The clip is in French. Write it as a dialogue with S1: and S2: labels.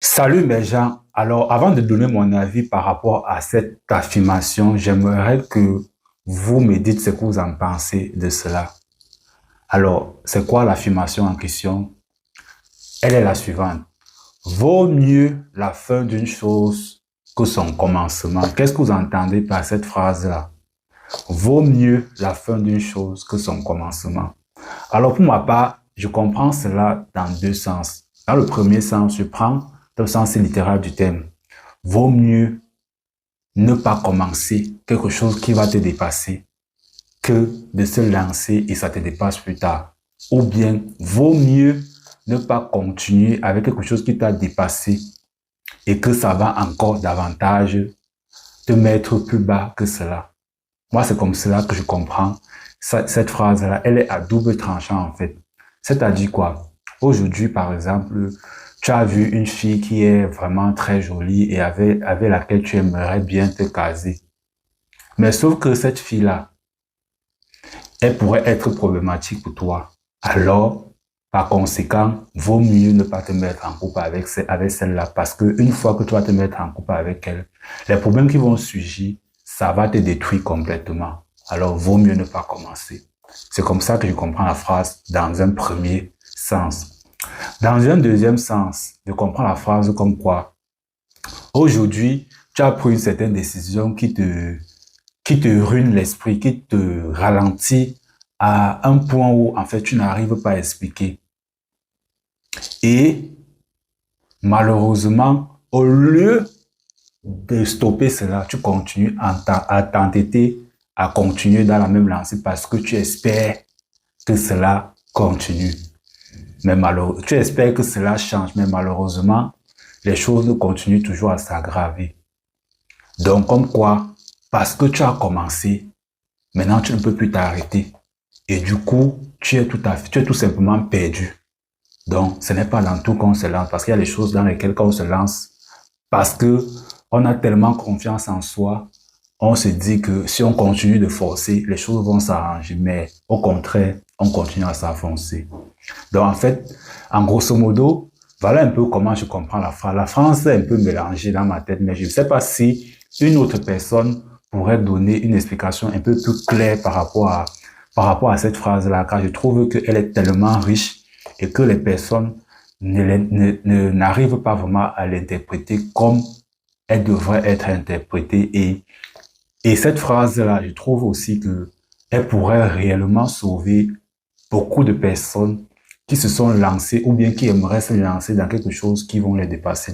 S1: Salut mes gens. Alors, avant de donner mon avis par rapport à cette affirmation, j'aimerais que vous me dites ce que vous en pensez de cela. Alors, c'est quoi l'affirmation en question? Elle est la suivante. Vaut mieux la fin d'une chose que son commencement. Qu'est-ce que vous entendez par cette phrase-là? Vaut mieux la fin d'une chose que son commencement. Alors, pour ma part, je comprends cela dans deux sens. Dans le premier sens, je prends le sens littéral du terme. Vaut mieux ne pas commencer quelque chose qui va te dépasser que de se lancer et ça te dépasse plus tard. Ou bien, vaut mieux ne pas continuer avec quelque chose qui t'a dépassé et que ça va encore davantage te mettre plus bas que cela. Moi, c'est comme cela que je comprends cette phrase-là. Elle est à double tranchant, en fait. C'est-à-dire quoi? Aujourd'hui, par exemple, tu as vu une fille qui est vraiment très jolie et avec laquelle tu aimerais bien te caser. Mais sauf que cette fille-là, elle pourrait être problématique pour toi. Alors, par conséquent, vaut mieux ne pas te mettre en couple avec celle-là parce que une fois que tu vas te mettre en couple avec elle, les problèmes qui vont surgir, ça va te détruire complètement. Alors, vaut mieux ne pas commencer. C'est comme ça que je comprends la phrase dans un premier sens. Dans un deuxième sens, je comprends la phrase comme quoi, aujourd'hui, tu as pris une certaine décision qui te ruine l'esprit, qui te ralentit à un point où, en fait, tu n'arrives pas à expliquer. Et malheureusement, au lieu de stopper cela, tu continues à t'entêter, à continuer dans la même lancée parce que tu espères que cela continue. Mais malheureusement, tu espères que cela change, mais malheureusement, les choses continuent toujours à s'aggraver. Donc, comme quoi, parce que tu as commencé, maintenant tu ne peux plus t'arrêter. Et du coup, tu es tout simplement perdu. Donc, ce n'est pas dans tout qu'on se lance, parce qu'il y a des choses dans lesquelles quand on se lance, parce que on a tellement confiance en soi, on se dit que si on continue de forcer, les choses vont s'arranger, mais au contraire, on continue à s'enfoncer. Donc, en fait, en grosso modo, voilà un peu comment je comprends la phrase. La phrase est un peu mélangée dans ma tête, mais je ne sais pas si une autre personne pourrait donner une explication un peu plus claire par rapport à cette phrase-là, car je trouve qu'elle est tellement riche et que les personnes n'arrivent pas vraiment à l'interpréter comme elle devrait être interprétée. Et cette phrase-là, je trouve aussi que elle pourrait réellement sauver beaucoup de personnes qui se sont lancées ou bien qui aimeraient se lancer dans quelque chose qui vont les dépasser.